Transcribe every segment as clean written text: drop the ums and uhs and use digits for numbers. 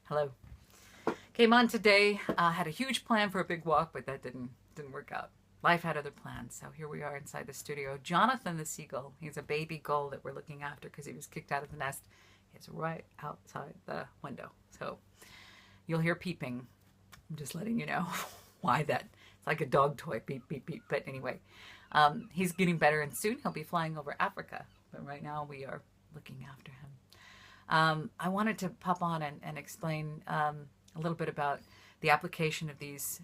Hello. Came on today. Had a huge plan for a big walk, but that didn't work out. Life had other plans, so here we are inside the studio. Jonathan the seagull. He's a baby gull that we're looking after because he was kicked out of the nest. He's right outside the window, so you'll hear peeping. I'm just letting you know why that. It's like a dog toy, beep beep beep. But anyway, he's getting better, and soon he'll be flying over Africa. But right now we are looking after him. I wanted to pop on and explain a little bit about the application of these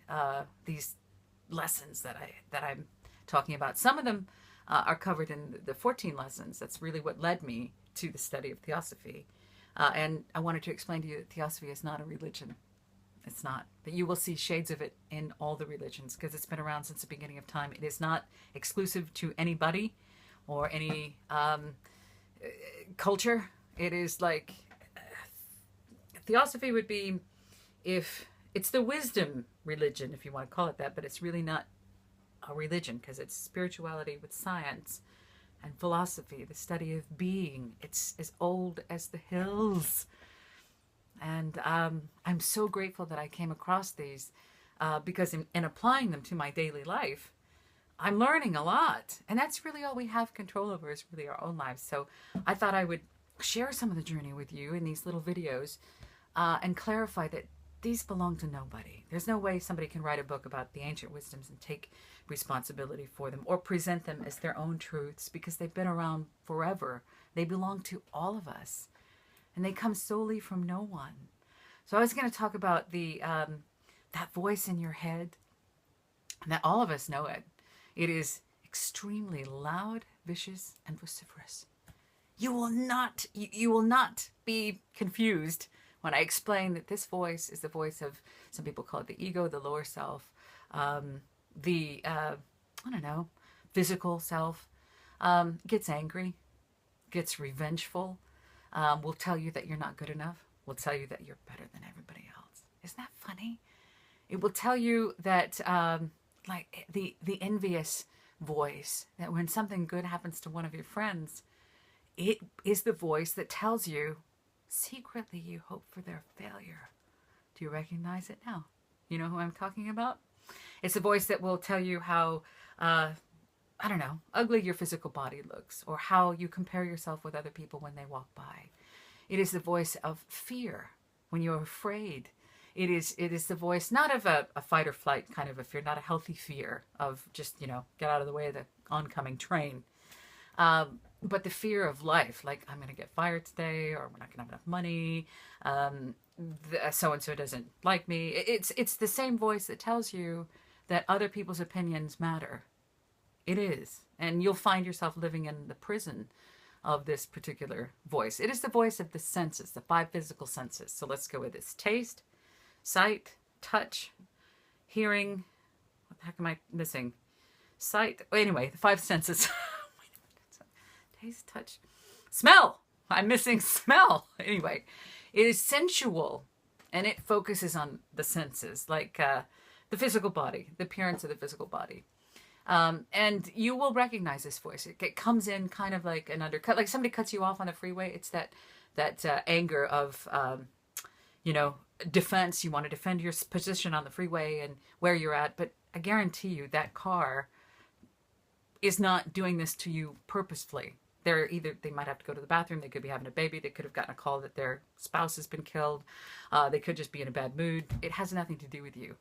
lessons that I'm talking about. Some of them are covered in the 14 lessons. That's really what led me to the study of Theosophy. And I wanted to explain to you that Theosophy is not a religion. It's not. But you will see shades of it in all the religions because it's been around since the beginning of time. It is not exclusive to anybody or any culture. It is like Theosophy would be, if it's the wisdom religion, if you want to call it that, but it's really not a religion because it's spirituality with science and philosophy, the study of being. It's as old as the hills. And I'm so grateful that I came across these because in applying them to my daily life, I'm learning a lot. And that's really all we have control over, is really our own lives. So I thought I would share some of the journey with you in these little videos and clarify that these belong to nobody. There's no way somebody can write a book about the ancient wisdoms and take responsibility for them or present them as their own truths because they've been around forever. They belong to all of us, and they come solely from no one. So I was going to talk about the that voice in your head, and that all of us know it. It is extremely loud, vicious, and vociferous. You will not be confused when I explain that this voice is the voice of, some people call it the ego, the lower self, physical self, gets angry, gets revengeful, will tell you that you're not good enough, will tell you that you're better than everybody else. Isn't that funny? It will tell you that, like the envious voice, that when something good happens to one of your friends, it is the voice that tells you, secretly you hope for their failure. Do you recognize it now? You know who I'm talking about? It's the voice that will tell you how, ugly your physical body looks, or how you compare yourself with other people when they walk by. It is the voice of fear, when you're afraid. It is the voice, not of a fight or flight kind of a fear, not a healthy fear of just, get out of the way of the oncoming train. But the fear of life, like I'm going to get fired today, or we're not going to have enough money, so-and-so doesn't like me. It's the same voice that tells you that other people's opinions matter. It is. And you'll find yourself living in the prison of this particular voice. It is the voice of the senses, the 5 physical senses. So let's go with this. Taste, sight, touch, hearing. What the heck am I missing? Sight. Anyway, the 5 senses. Taste, touch, smell. I'm missing smell. Anyway, it is sensual, and it focuses on the senses, like the physical body, the appearance of the physical body. And you will recognize this voice. It comes in kind of like an undercut, like somebody cuts you off on the freeway. It's that anger of, defense. You want to defend your position on the freeway and where you're at. But I guarantee you that car is not doing this to you purposefully. They might have to go to the bathroom. They could be having a baby. They could have gotten a call that their spouse has been killed. They could just be in a bad mood. It has nothing to do with you.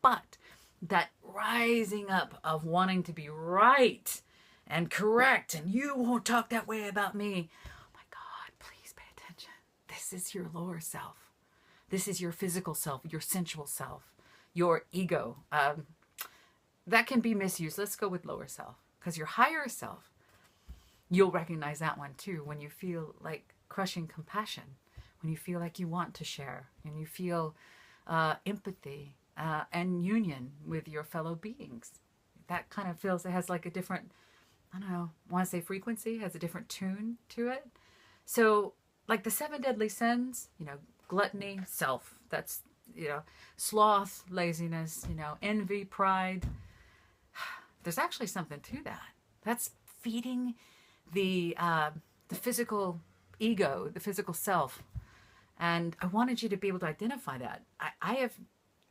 But that rising up of wanting to be right and correct, and you won't talk that way about me. Oh my God, please pay attention. This is your lower self. This is your physical self, your sensual self, your ego. That can be misused. Let's go with lower self, because your higher self, you'll recognize that one too when you feel like crushing compassion, when you feel like you want to share, and you feel empathy and union with your fellow beings. That kind of feels, it has like a different, I want to say frequency, has a different tune to it. So like the 7 deadly sins, gluttony, self, that's, sloth, laziness, envy, pride. There's actually something to that. That's feeding the physical ego, the physical self, And I wanted you to be able to identify that. I've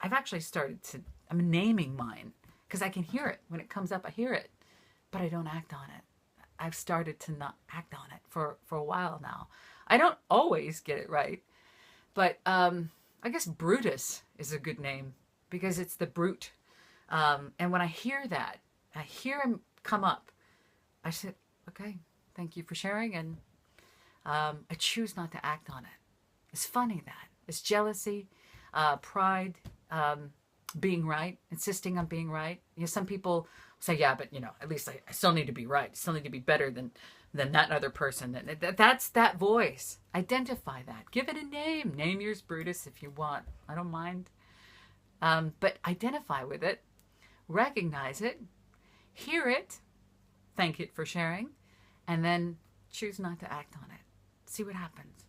actually started to, I'm naming mine because I can hear it. When it comes up, I hear it, but I don't act on it. I've started to not act on it for a while now. I don't always get it right, but I guess Brutus is a good name because it's the brute. And when I hear that, I hear him come up, I said, okay, thank you for sharing, and I choose not to act on it. It's funny that. It's jealousy, pride, being right, insisting on being right. You know, some people say, yeah, but, you know, at least I still need to be right. I still need to be better than that other person. And that's that voice. Identify that. Give it a name. Name yours Brutus if you want. I don't mind. But identify with it. Recognize it. Hear it. Thank it for sharing. And then choose not to act on it. See what happens.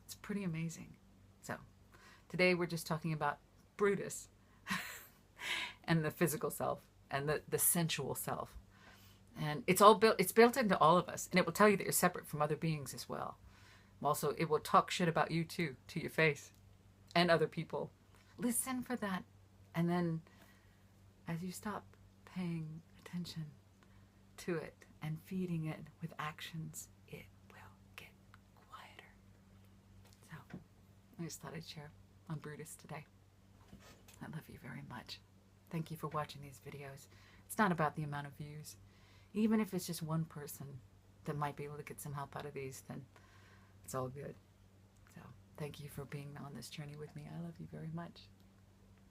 It's pretty amazing. So today we're just talking about Brutus and the physical self and the sensual self. And it's built into all of us. And it will tell you that you're separate from other beings as well. Also, it will talk shit about you too, to your face and other people. Listen for that. And then as you stop paying attention to it and feeding it with actions, it will get quieter. So I just thought I'd share on Brutus today. I love you very much. Thank you for watching these videos. It's not about the amount of views. Even if it's just one person that might be able to get some help out of these, then it's all good. So thank you for being on this journey with me. I love you very much.